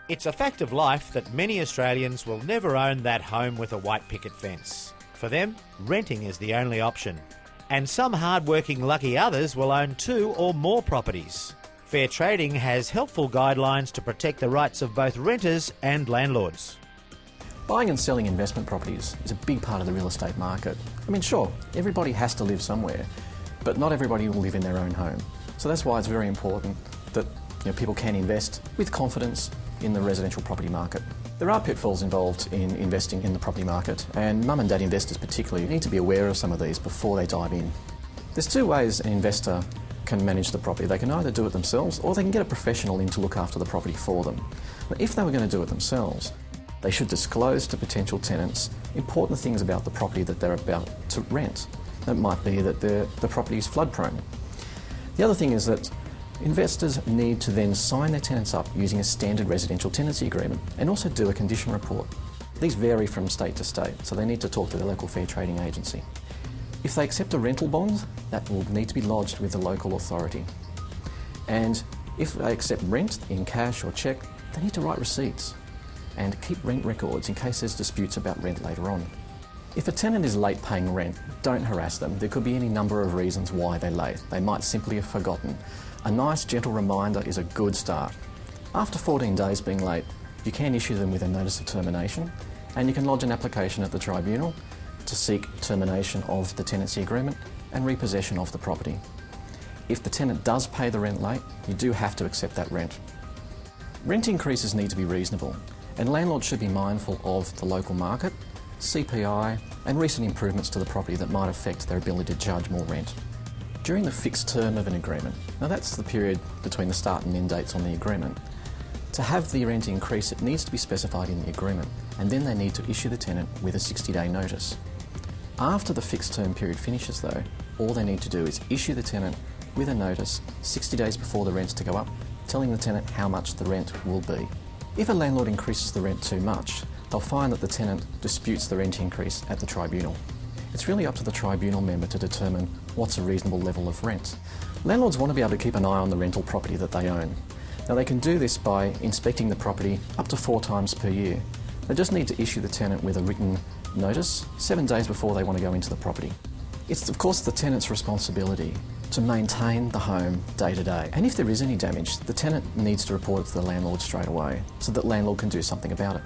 It's a fact of life that many Australians will never own that home with a white picket fence. For them, renting is the only option. And some hard-working lucky others will own 2 or more properties. Fair Trading has helpful guidelines to protect the rights of both renters and landlords. Buying and selling investment properties is a big part of the real estate market. I mean, sure, everybody has to live somewhere, but not everybody will live in their own home. So that's why it's very important that people can invest with confidence in the residential property market. There are pitfalls involved in investing in the property market, and mum and dad investors particularly need to be aware of some of these before they dive in. There's 2 ways an investor can manage the property. They can either do it themselves or they can get a professional in to look after the property for them. Now, if they were going to do it themselves, they should disclose to potential tenants important things about the property that they're about to rent. It might be that the property is flood prone. The other thing is that investors need to then sign their tenants up using a standard residential tenancy agreement and also do a condition report. These vary from state to state, so they need to talk to their local fair trading agency. If they accept a rental bond, that will need to be lodged with the local authority. And if they accept rent in cash or cheque, they need to write receipts and keep rent records in case there's disputes about rent later on. If a tenant is late paying rent, don't harass them. There could be any number of reasons why they're late. They might simply have forgotten. A nice, gentle reminder is a good start. After 14 days being late, you can issue them with a notice of termination, and you can lodge an application at the tribunal to seek termination of the tenancy agreement and repossession of the property. If the tenant does pay the rent late, you do have to accept that rent. Rent increases need to be reasonable, and landlords should be mindful of the local market, CPI, and recent improvements to the property that might affect their ability to charge more rent. During the fixed term of an agreement, now that's the period between the start and end dates on the agreement, to have the rent increase, it needs to be specified in the agreement, and then they need to issue the tenant with a 60-day notice. After the fixed term period finishes though, all they need to do is issue the tenant with a notice 60 days before the rent's to go up, telling the tenant how much the rent will be. If a landlord increases the rent too much, they'll find that the tenant disputes the rent increase at the tribunal. It's really up to the tribunal member to determine what's a reasonable level of rent. Landlords want to be able to keep an eye on the rental property that they own. Now they can do this by inspecting the property up to 4 times per year. They just need to issue the tenant with a written notice 7 days before they want to go into the property. It's of course the tenant's responsibility to maintain the home day to day. And if there is any damage, the tenant needs to report it to the landlord straight away so that landlord can do something about it.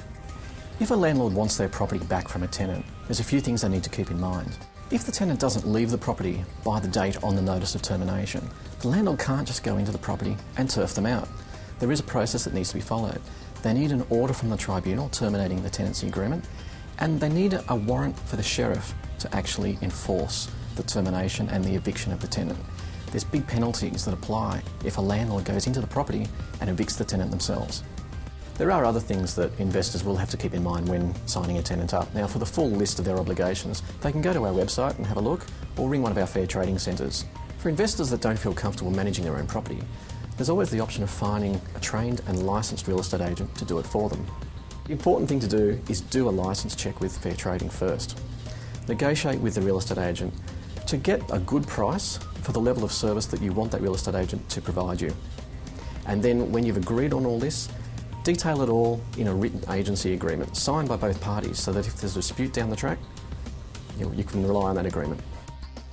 If a landlord wants their property back from a tenant, there's a few things they need to keep in mind. If the tenant doesn't leave the property by the date on the notice of termination, the landlord can't just go into the property and turf them out. There is a process that needs to be followed. They need an order from the tribunal terminating the tenancy agreement, and they need a warrant for the sheriff to actually enforce the termination and the eviction of the tenant. There's big penalties that apply if a landlord goes into the property and evicts the tenant themselves. There are other things that investors will have to keep in mind when signing a tenant up. Now, for the full list of their obligations, they can go to our website and have a look, or ring one of our fair trading centres. For investors that don't feel comfortable managing their own property, there's always the option of finding a trained and licensed real estate agent to do it for them. The important thing to do is do a licence check with Fair Trading first. Negotiate with the real estate agent to get a good price for the level of service that you want that real estate agent to provide you. And then when you've agreed on all this, detail it all in a written agency agreement signed by both parties so that if there's a dispute down the track, you can rely on that agreement.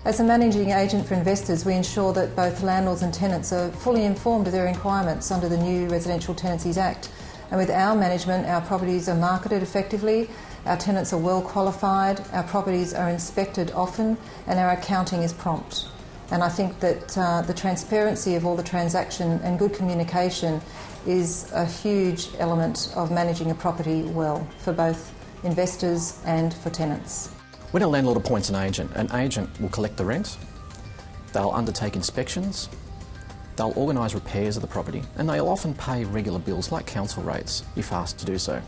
As a managing agent for investors, we ensure that both landlords and tenants are fully informed of their requirements under the new Residential Tenancies Act. And with our management, our properties are marketed effectively, our tenants are well qualified, our properties are inspected often, and our accounting is prompt. And I think that the transparency of all the transaction and good communication is a huge element of managing a property well for both investors and for tenants. When a landlord appoints an agent will collect the rent, they'll undertake inspections, they'll organise repairs of the property, and they'll often pay regular bills like council rates if asked to do so.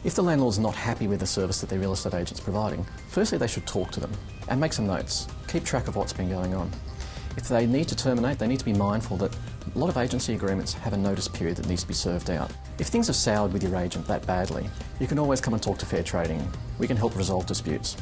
If the landlord's not happy with the service that their real estate agent's providing, firstly they should talk to them and make some notes, keep track of what's been going on. If they need to terminate, they need to be mindful that a lot of agency agreements have a notice period that needs to be served out. If things have soured with your agent that badly, you can always come and talk to Fair Trading. We can help resolve disputes.